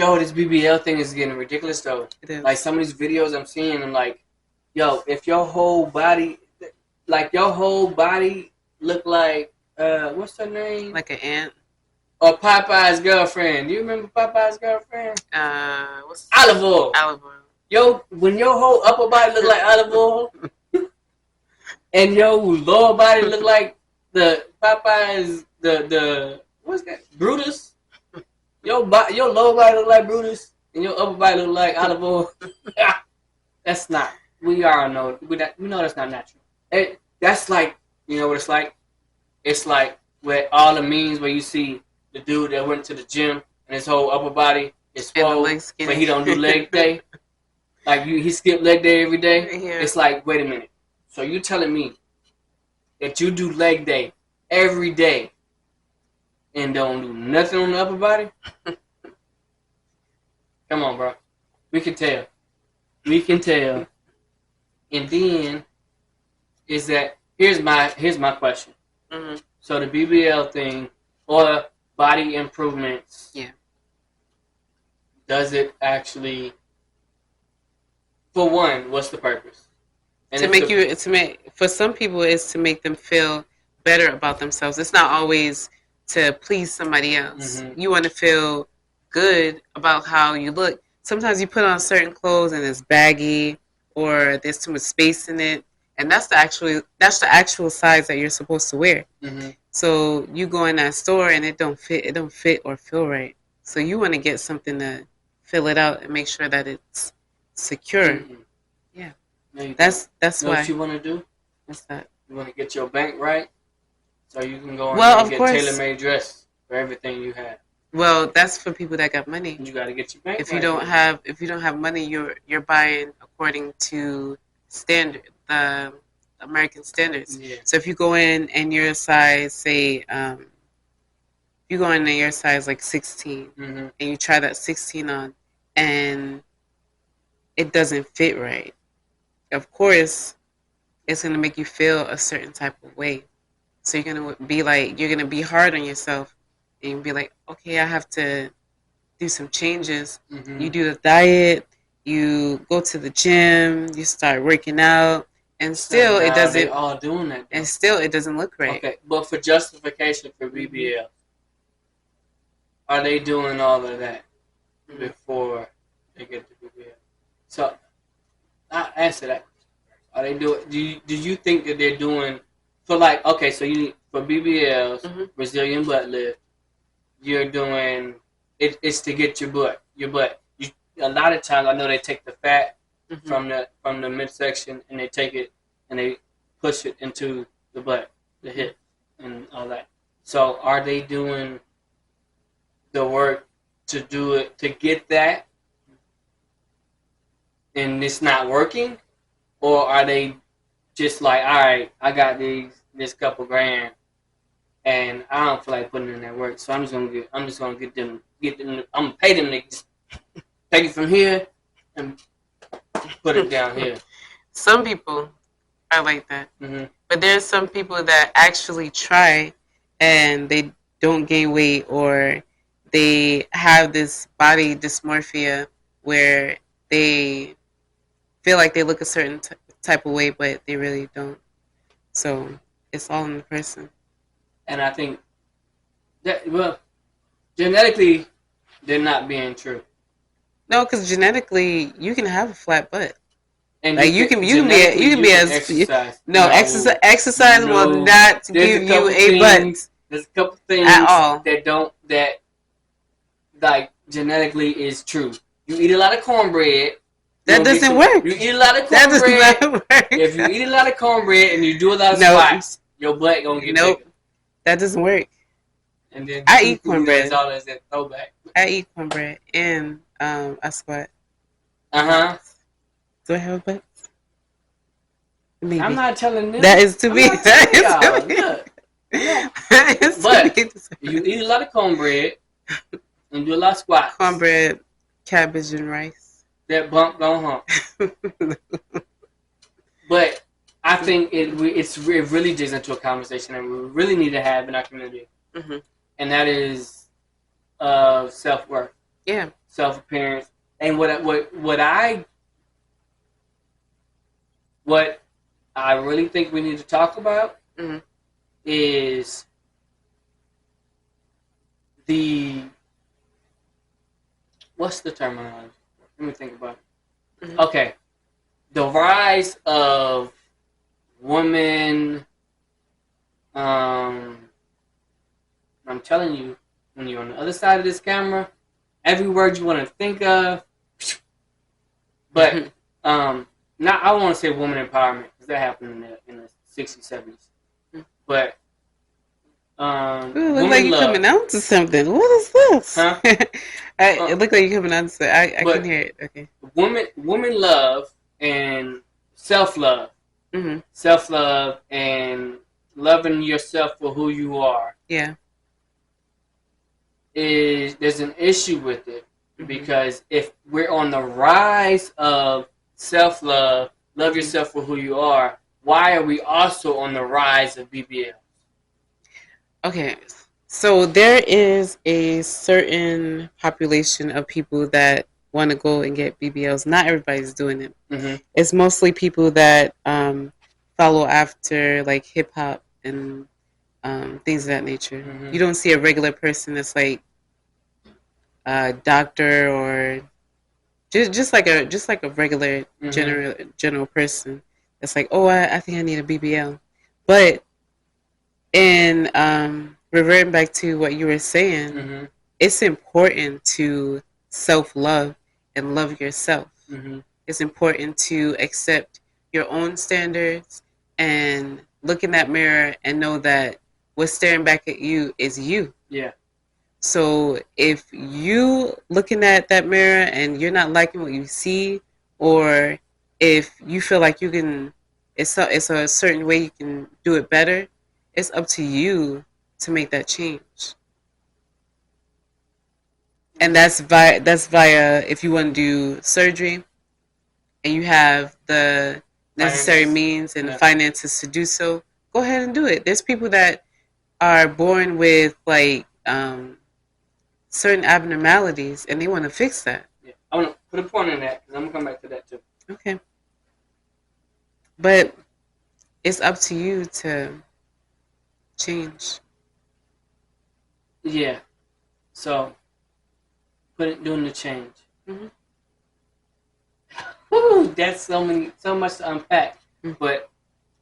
yo, this BBL thing is getting ridiculous though. It is. Like some of these videos I'm seeing, I'm like, yo, if your whole body, look like, what's her name? Like an ant. Or Popeye's girlfriend. Do you remember Popeye's girlfriend? What's Olive oil. Olive oil. Yo, when your whole upper body look like olive oil, and your lower body look like the Popeye's, the what's that? Brutus. Your lower body look like Brutus, and your upper body look like olive oil. That's not. We all know. We know that's not natural. That's like, you know what it's like. It's like where all the memes where you see the dude that went to the gym and his whole upper body is swole, but he don't do leg day. Like he skip leg day every day. Yeah. It's like, wait a minute. So you telling me that you do leg day every day and don't do nothing on the upper body? Come on, bro. We can tell. We can tell. And then is that here's my question. Mm-hmm. So the BBL thing or body improvements. Yeah. Does it actually? For one, what's the purpose? And for some people, it's to make them feel better about themselves. It's not always to please somebody else. Mm-hmm. You want to feel good about how you look. Sometimes you put on certain clothes and it's baggy or there's too much space in it, and that's the actual size that you're supposed to wear. Mm-hmm. So you go in that store and it don't fit or feel right. So you want to get something to fill it out and make sure that it's secure. Mm-hmm. Yeah. No, That's know why. what you want to do? What's that? You want to get your bank right, so you can go Well, and get tailor-made dress for everything you have. Well, that's for people that got money. You got to get your bank If right. you don't have money, you're buying according to the American standards. Yeah. So if you go in and your size, say, you go in and your size like 16, Mm-hmm. and you try that 16 on, and it doesn't fit right. Of course, it's gonna make you feel a certain type of way. So you're gonna be hard on yourself, and you'll be like, okay, I have to do some changes. Mm-hmm. You do the diet, you go to the gym, you start working out, and still it doesn't. They all doing that. And still it doesn't look right. Okay, but for justification for BBL, are they doing all of that before they get to BBL? So, I answer that. Are they doing? Do you think that they're doing for like okay? So you for BBLs, Mm-hmm. Brazilian butt lift, you're doing it's to get your butt. A lot of times I know they take the fat Mm-hmm. from the midsection and they take it and they push it into the butt, the hip, and all that. So are they doing the work to do it to get that, and it's not working, or are they just like, all right, I got this couple grand, and I don't feel like putting in that work, so I'm just gonna get them. I'm gonna pay them to just take it from here and put it down here. Some people are like that. Mm-hmm. But there's some people that actually try and they don't gain weight, or they have this body dysmorphia where they feel like they look a certain type of way, but they really don't. So it's all in the person. And I think that, well, genetically, they're not being true. No, because genetically, you can have a flat butt. And Like you can be as exercise. No, exercise will not give you a butt There's a couple things at all. that like genetically is true. You eat a lot of cornbread. That doesn't work. You eat a lot of That does cornbread. not work. If you eat a lot of cornbread and you do a lot of squats, your butt gonna get bigger. That doesn't work. And then I eat cornbread. That's all that's that throwback. I eat cornbread and I squat. Do I have a butt? Maybe. I'm not telling them. That is to be. But you eat a lot of cornbread and do a lot of squats. Cornbread, cabbage, and rice. That bump don't hump. But I think it really digs into a conversation that we really need to have in our community, Mm-hmm. and that is self-worth. Yeah. self appearance. And what I really think we need to talk about Mhm. is the what's the terminology? Let me think about it. Mhm. Okay, the rise of women. Um, I'm telling you, when you're on the other side of this camera, every word you want to think of. But not I don't want to say woman empowerment because that happened in the 60s, 70s. But Ooh, it look like woman you're love, coming out to something. What is this? huh? It look like you're coming out to something. I can But hear it. Okay. woman love and self love, Mm-hmm. self love and loving yourself for who you are. Yeah. There's an issue with it Mm-hmm. because if we're on the rise of self love, love Mm-hmm. yourself for who you are, why are we also on the rise of BBL? Okay. So there is a certain population of people that want to go and get BBLs. Not everybody's doing it. Mm-hmm. It's mostly people that follow after like hip hop and things of that nature. Mm-hmm. You don't see a regular person that's like a doctor or just like a regular Mm-hmm. general person that's like, oh, I think I need a BBL. But in reverting back to what you were saying, Mm-hmm. it's important to self love and love yourself. Mm-hmm. It's important to accept your own standards and look in that mirror and know that what's staring back at you is you. Yeah. So if you looking at that mirror and you're not liking what you see, or if you feel like you can, it's a certain way you can do it better. It's up to you to make that change, and that's via if you want to do surgery and you have the necessary Finances. means and Yeah. finances to do so. Go ahead and do it. There's people that are born with like certain abnormalities and they want to fix that. Yeah. I want to put a point in that because I'm gonna come back to that too. Okay. But it's up to you to change. Yeah. So doing the change. Mm-hmm. Woo, that's so much to unpack. Mm-hmm. But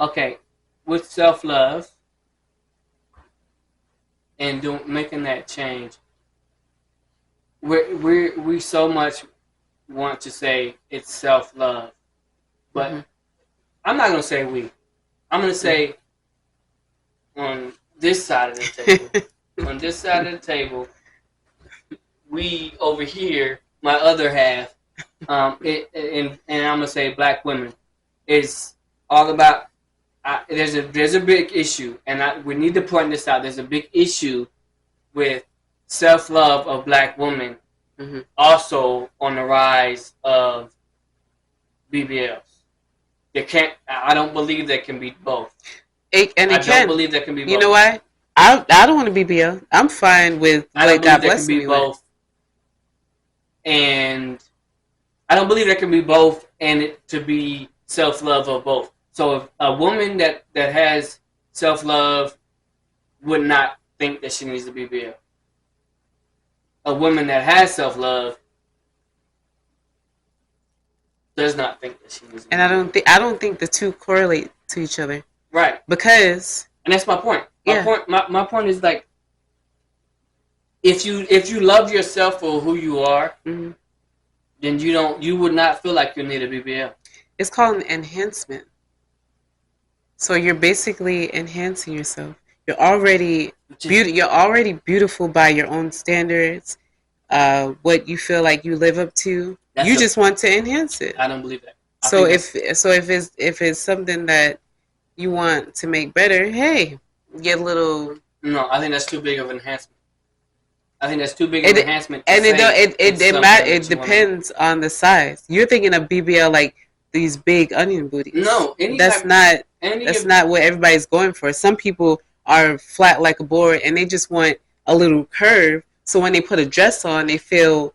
okay, with self love and making that change, we so much want to say it's self love, but Mm-hmm. I'm not gonna say we. I'm gonna say on this side of the table. On this side of the table, we over here, my other half, and I'm gonna say black women, is all about. There's a big issue, and we need to point this out. There's a big issue with self love of black women, Mm-hmm. also on the rise of BBLs. They can't. I don't believe they can be both. It I can. don't believe they can be both. You know what? I don't want to BBL. I'm fine with I don't what believe God they can blessed be me with. both. And I don't believe there can be both and it to be self love of both. So if a woman that has self love would not think that she needs a BBL. A woman that has self love does not think that she needs a BBL. And I don't think the two correlate to each other. Right. Because And that's my point. Yeah. My point is like if you love yourself for who you are, mm-hmm. then you would not feel like you need a BBL. It's called an enhancement. So you're basically enhancing yourself. You're already You're already beautiful by your own standards. What you feel like you live up to, you just want to enhance it. I don't believe that. So if it's something that you want to make better, hey, get a little. No, I think that's too big of an enhancement. I think that's too big of an enhancement. And it depends on the size. You're thinking of BBL like these big onion booties. No, that's not what everybody's going for. Some people are flat like a board and they just want a little curve. So when they put a dress on, they feel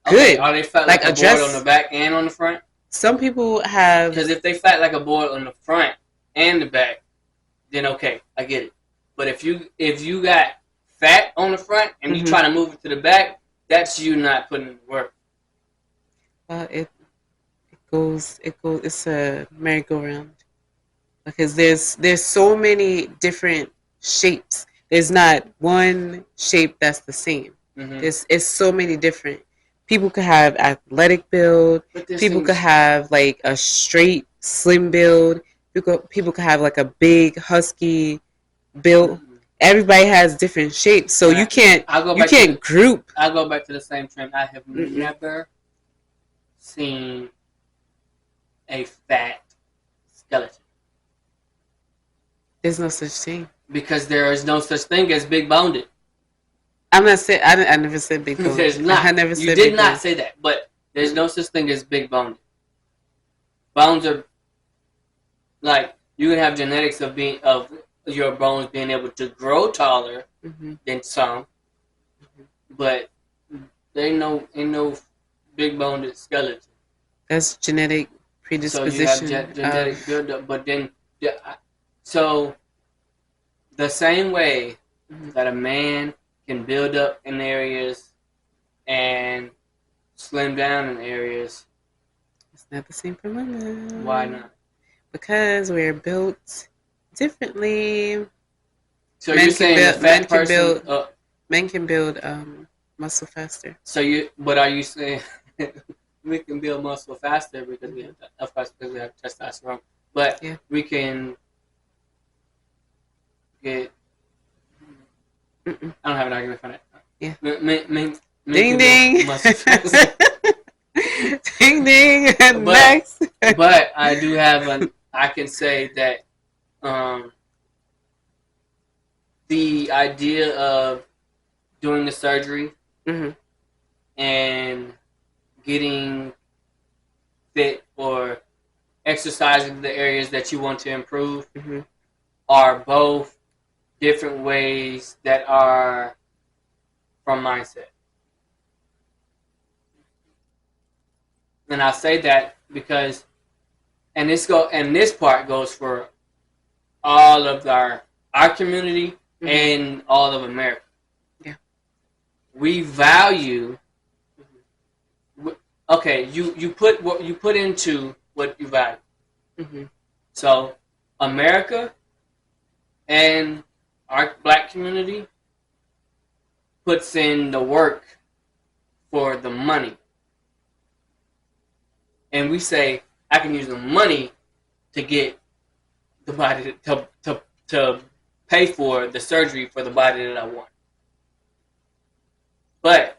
Okay, good. are they fat Like like a a board on the dress. back and on the front? Some people have. Because if they fat like a board on the front and the back, then okay, I get it. But if you got fat on the front and you Mhm. try to move it to the back, that's you not putting in work. Well, it goes. It's a merry-go-round because there's so many different shapes. There's not one shape that's the same. Mm-hmm. It's so many different. People could have athletic build. But this People could seems have like a straight slim build. People could have like a big husky build. Everybody has different shapes, so Nah, I'll go you back to can't group. I'll go back to the same trend. I have Mm-mm. never seen a fat skeleton There's no such thing. because there is no such thing as big boned. I'm not saying I never said big bone. There's I not. never You said did big not bone. say that, but there's no such thing as big boned. Bones are like you can have genetics of your bones being able to grow taller Mm-hmm. than some, but there ain't no big boned skeleton. That's genetic So you have predisposition genetic of. buildup, but then so the same way Mhm. that a man can build up in areas and slim down in areas, It's not the same for women. why not? Because we're built differently. So you're saying the Men fat can person? build men can build muscle faster. But are you saying we can build muscle faster because we have, of course, because we have testosterone, but Yeah. we can get. Mm-mm. I don't have an argument for that. Yeah. Men Ding can build ding. muscle faster. Ding ding. but Next. but I do have an. I can say that um, the idea of doing the surgery Mm-hmm. and getting fit or exercising the areas that you want to improve Mm-hmm. are both different ways that are from mindset. And I say that because and this part goes for all of our community Mm-hmm. and all of America. Yeah. We value okay, you put what you put into what you value. Mm-hmm. So America and our black community puts in the work for the money. And we say, I can use the money to get the body to pay for the surgery for the body that I want. But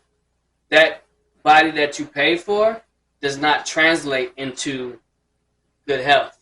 that body that you pay for does not translate into good health.